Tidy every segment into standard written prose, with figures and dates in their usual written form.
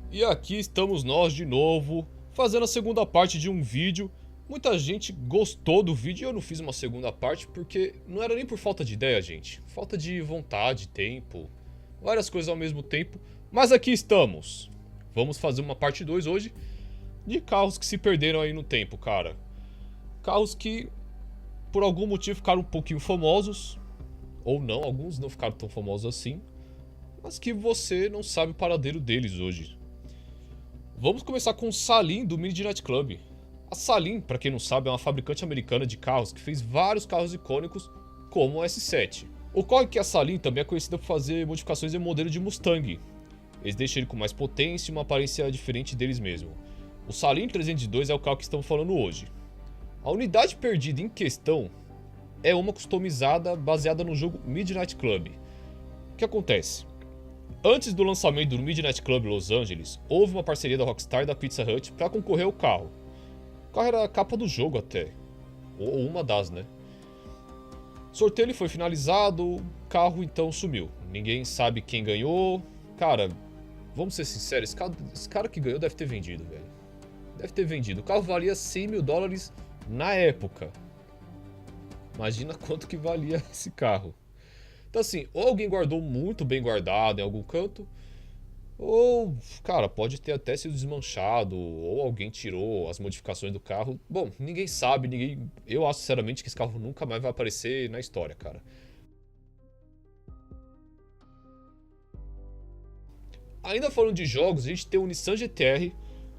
E aqui estamos nós de novo, fazendo a segunda parte de um vídeo. Muita gente gostou do vídeo e eu não fiz uma segunda parte porque não era nem por falta de ideia, gente. Falta de vontade, tempo, várias coisas ao mesmo tempo. Mas aqui estamos. Vamos fazer uma parte 2 hoje de carros que se perderam aí no tempo, cara. Carros que por algum motivo ficaram um pouquinho famosos, ou não, alguns não ficaram tão famosos assim, mas que você não sabe o paradeiro deles hoje. Vamos começar com o Saleen do Midnight Club. A Saleen, para quem não sabe, é uma fabricante americana de carros que fez vários carros icônicos, como o S7. Ocorre que a Saleen também é conhecida por fazer modificações em modelo de Mustang. Eles deixam ele com mais potência e uma aparência diferente deles mesmo. O Saleen 302 é o carro que estamos falando hoje. A unidade perdida em questão é uma customizada baseada no jogo Midnight Club. O que acontece? Antes do lançamento do Midnight Club Los Angeles, houve uma parceria da Rockstar e da Pizza Hut para concorrer ao carro. O carro era a capa do jogo até, ou uma das, né? O sorteio ele foi finalizado, o carro então sumiu. Ninguém sabe quem ganhou. Cara, vamos ser sinceros, esse cara que ganhou deve ter vendido, velho. Deve ter vendido. O carro valia $100 mil na época. Imagina quanto que valia esse carro. Então assim, ou alguém guardou muito bem guardado em algum canto, ou, cara, pode ter até sido desmanchado, ou alguém tirou as modificações do carro. Bom, ninguém sabe, eu acho sinceramente que esse carro nunca mais vai aparecer na história, cara. Ainda falando de jogos, a gente tem o Nissan GT-R,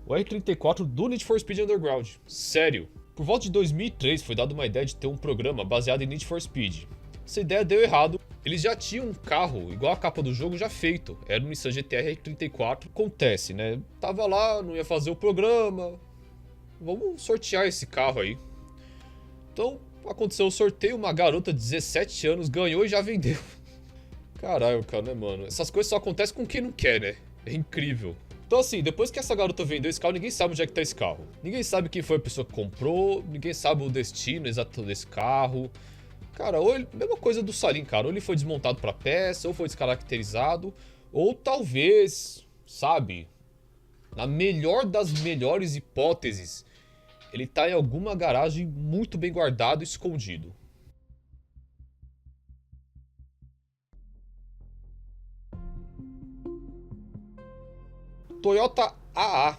o R34 do Need for Speed Underground. Sério, por volta de 2003 foi dada uma ideia de ter um programa baseado em Need for Speed. Essa ideia deu errado. Eles já tinham um carro igual a capa do jogo já feito. Era o Nissan GT-R 34. Acontece, né? Tava lá, não ia fazer o programa. Vamos sortear esse carro aí. Então, aconteceu o sorteio. Uma garota de 17 anos ganhou e já vendeu. Caralho, cara, né, mano? Essas coisas só acontecem com quem não quer, né? É incrível. Então assim, depois que essa garota vendeu esse carro, ninguém sabe onde é que tá esse carro. Ninguém sabe quem foi a pessoa que comprou. Ninguém sabe o destino exato desse carro. Cara, ou ele, mesma coisa do Saleen, cara. Ou ele foi desmontado pra peça, ou foi descaracterizado. Ou talvez, sabe, na melhor das melhores hipóteses, ele tá em alguma garagem muito bem guardado e escondido. Toyota AA.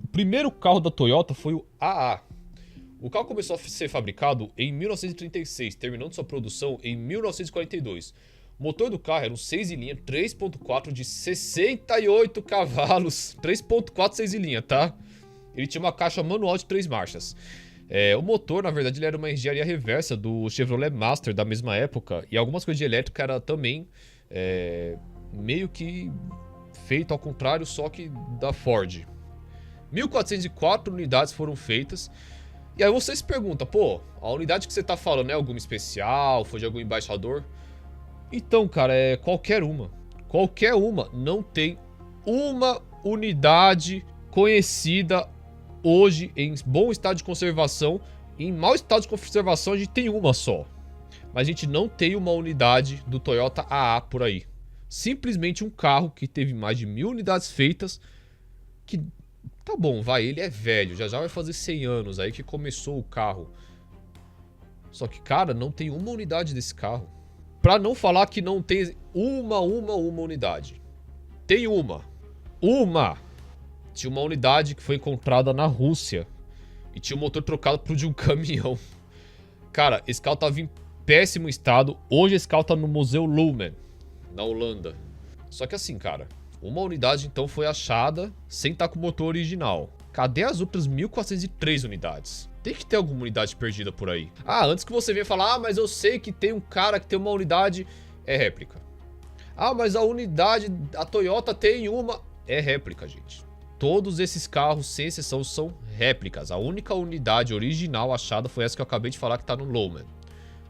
O primeiro carro da Toyota foi o AA. O carro começou a ser fabricado em 1936, terminando sua produção em 1942. O motor do carro era um 6 linha 3.4 de 68 cavalos. 3.4 6 linha, tá? Ele tinha uma caixa manual de 3 marchas. O motor, na verdade, ele era uma engenharia reversa do Chevrolet Master da mesma época. E algumas coisas de elétrica era também meio que feito ao contrário, só que da Ford. 1.404 unidades foram feitas. E aí você se pergunta, pô, a unidade que você tá falando é alguma especial? Foi de algum embaixador? Então, cara, é qualquer uma. Qualquer uma. Não tem uma unidade conhecida hoje em bom estado de conservação. Em mau estado de conservação a gente tem uma só. Mas a gente não tem uma unidade do Toyota AA por aí. Simplesmente um carro que teve mais de 1.000 unidades feitas. Que, tá bom, vai, ele é velho, já vai fazer 100 anos aí que começou o carro. Só que, cara, não tem uma unidade desse carro. Pra não falar que não tem uma unidade. Tem uma. Uma! Tinha uma unidade que foi encontrada na Rússia. E tinha o motor trocado pro de um caminhão. Cara, esse carro tava em péssimo estado. Hoje esse carro tá no Museu Lumen, na Holanda. Só que assim, cara, uma unidade então foi achada sem estar com o motor original. Cadê as outras 1.403 unidades? Tem que ter alguma unidade perdida por aí. Ah, antes que você venha falar, ah, mas eu sei que tem um cara que tem uma unidade, é réplica. Ah, mas a unidade, a Toyota tem uma, é réplica, gente. Todos esses carros, sem exceção, são réplicas. A única unidade original achada foi essa que eu acabei de falar que tá no Lowman.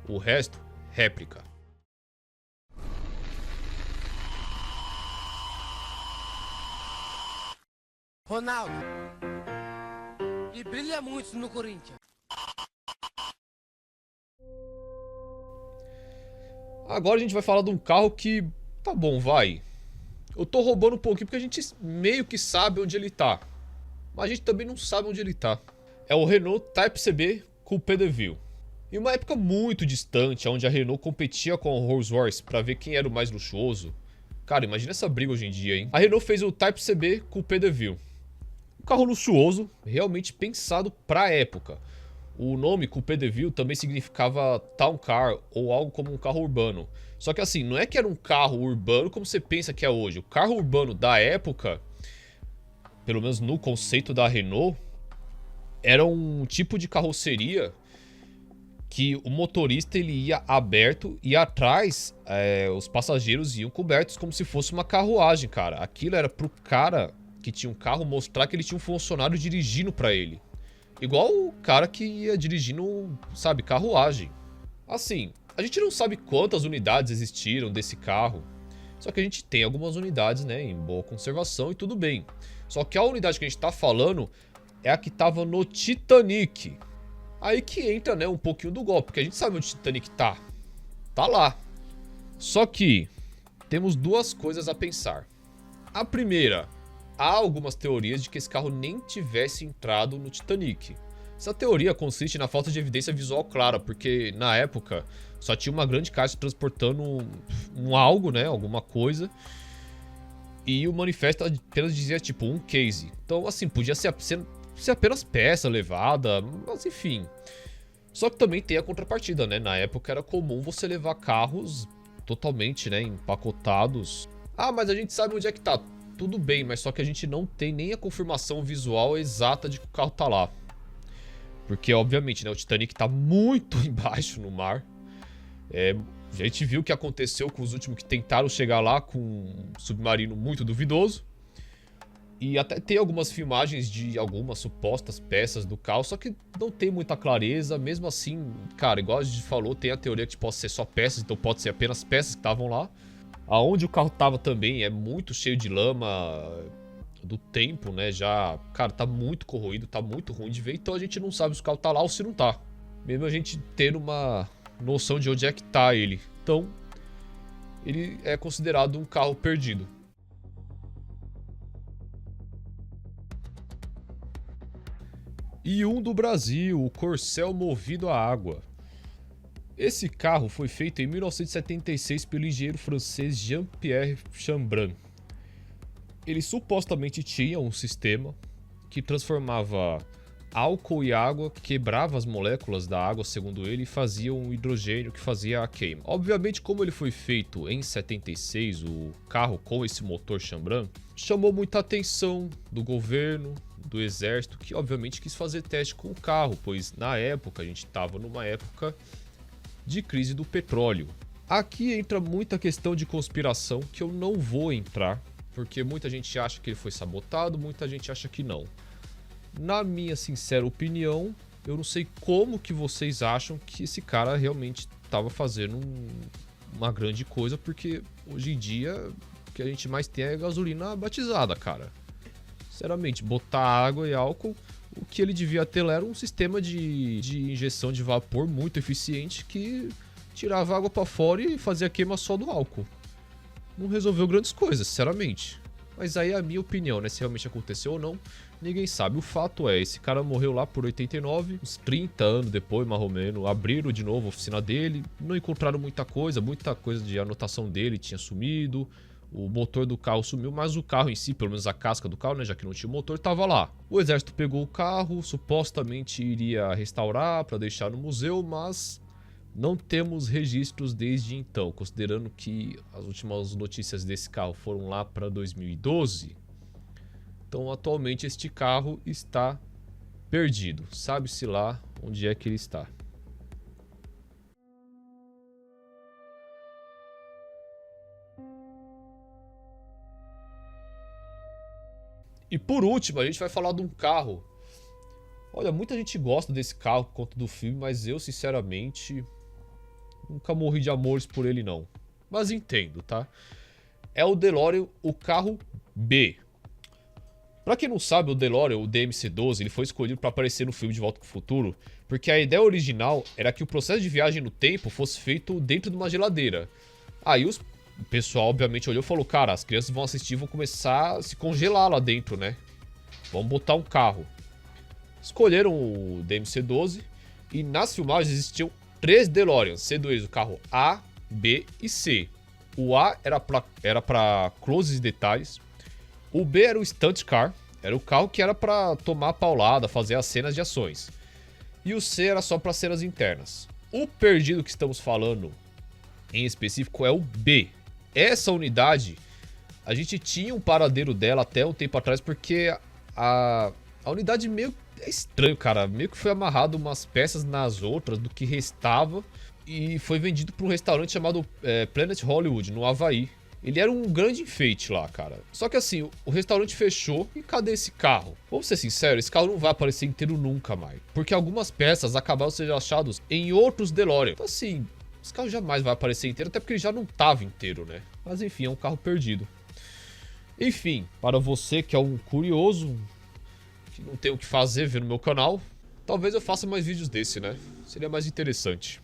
O resto, réplica. Ronaldo, e brilha muito no Corinthians. Agora a gente vai falar de um carro que, tá bom, vai. Eu tô roubando um pouquinho porque a gente meio que sabe onde ele tá. Mas a gente também não sabe onde ele tá. É o Renault Type CB Coupé de Ville. Em uma época muito distante, onde a Renault competia com a Rolls-Royce pra ver quem era o mais luxuoso. Cara, imagina essa briga hoje em dia, hein? A Renault fez o Type CB Coupé de Ville. Um carro luxuoso, realmente pensado pra época. O nome Coupé de Ville também significava Town Car ou algo como um carro urbano. Só que assim, não é que era um carro urbano como você pensa que é hoje. O carro urbano da época, pelo menos no conceito da Renault, era um tipo de carroceria que o motorista ele ia aberto e atrás os passageiros iam cobertos como se fosse uma carruagem, cara. Aquilo era pro cara que tinha um carro mostrar que ele tinha um funcionário dirigindo pra ele. Igual o cara que ia dirigindo, sabe, carruagem. Assim, a gente não sabe quantas unidades existiram desse carro. Só que a gente tem algumas unidades, né, em boa conservação e tudo bem. Só que a unidade que a gente tá falando é a que tava no Titanic. Aí que entra, né, um pouquinho do golpe, porque a gente sabe onde o Titanic tá. Tá lá. Só que temos duas coisas a pensar. A primeira, há algumas teorias de que esse carro nem tivesse entrado no Titanic. Essa teoria consiste na falta de evidência visual clara, porque na época só tinha uma grande caixa transportando algo, né, alguma coisa. E o manifesto apenas dizia tipo um case. Então assim, podia ser apenas peça levada, mas enfim. Só que também tem a contrapartida, né? Na época era comum você levar carros totalmente, né, empacotados. Ah, mas a gente sabe onde é que tá. Tudo bem, mas só que a gente não tem nem a confirmação visual exata de que o carro tá lá. Porque, obviamente, né, o Titanic tá muito embaixo no mar. A gente viu o que aconteceu com os últimos que tentaram chegar lá com um submarino muito duvidoso. E até tem algumas filmagens de algumas supostas peças do carro, só que não tem muita clareza. Mesmo assim, cara, igual a gente falou, tem a teoria que pode ser só peças, então pode ser apenas peças que estavam lá. Aonde o carro tava também é muito cheio de lama do tempo, né? Já, cara, tá muito corroído, tá muito ruim de ver. Então a gente não sabe se o carro tá lá ou se não tá. Mesmo a gente ter uma noção de onde é que tá ele. Então, ele é considerado um carro perdido. E um do Brasil, o Corcel movido a água. Esse carro foi feito em 1976 pelo engenheiro francês Jean-Pierre Chambran. Ele supostamente tinha um sistema que transformava álcool e água, quebrava as moléculas da água, segundo ele, e fazia um hidrogênio que fazia a queima. Obviamente, como ele foi feito em 76, o carro com esse motor Chambran, chamou muita atenção do governo, do exército, que obviamente quis fazer teste com o carro, pois na época, a gente estava numa época de crise do petróleo. Aqui entra muita questão de conspiração que eu não vou entrar, porque muita gente acha que ele foi sabotado, muita gente acha que não. Na minha sincera opinião, eu não sei como que vocês acham que esse cara realmente estava fazendo uma grande coisa, porque hoje em dia o que a gente mais tem é gasolina batizada, cara. Sinceramente, botar água e álcool, o que ele devia ter era um sistema de injeção de vapor muito eficiente que tirava água para fora e fazia queima só do álcool. Não resolveu grandes coisas, sinceramente. Mas aí é a minha opinião, né? Se realmente aconteceu ou não, ninguém sabe. O fato é, esse cara morreu lá por 89, uns 30 anos depois, mais ou menos. Abriram de novo a oficina dele, não encontraram muita coisa de anotação dele tinha sumido. O motor do carro sumiu, mas o carro em si, pelo menos a casca do carro, né, já que não tinha motor, estava lá. O exército pegou o carro, supostamente iria restaurar para deixar no museu, mas não temos registros desde então, considerando que as últimas notícias desse carro foram lá para 2012. Então, atualmente, este carro está perdido. Sabe-se lá onde é que ele está. E por último, a gente vai falar de um carro. Olha, muita gente gosta desse carro por conta do filme, mas eu, sinceramente, nunca morri de amores por ele, não. Mas entendo, tá? É o DeLorean, o carro B. Pra quem não sabe, o DeLorean, o DMC-12, ele foi escolhido para aparecer no filme De Volta pro Futuro, porque a ideia original era que o processo de viagem no tempo fosse feito dentro de uma geladeira. Aí os o pessoal obviamente olhou e falou, cara, as crianças vão assistir e vão começar a se congelar lá dentro, né? Vamos botar um carro. Escolheram o DMC-12 e nas filmagens existiam 3 DeLoreans, sendo eles o carro A, B e C. O A era pra closes e detalhes. O B era o stunt car, era o carro que era pra tomar a paulada, fazer as cenas de ações. E o C era só para cenas internas. O perdido que estamos falando em específico é o B. Essa unidade, a gente tinha um paradeiro dela até um tempo atrás, porque a unidade meio é estranho, cara. Meio que foi amarrado umas peças nas outras do que restava e foi vendido para um restaurante chamado Planet Hollywood, no Havaí. Ele era um grande enfeite lá, cara. Só que assim, o restaurante fechou e cadê esse carro? Vamos ser sinceros, esse carro não vai aparecer inteiro nunca mais. Porque algumas peças acabaram sendo achadas em outros DeLorean. Então assim, esse carro jamais vai aparecer inteiro, até porque ele já não estava inteiro, né? Mas enfim, é um carro perdido. Enfim, para você que é um curioso, que não tem o que fazer ver no meu canal, talvez eu faça mais vídeos desse, né? Seria mais interessante.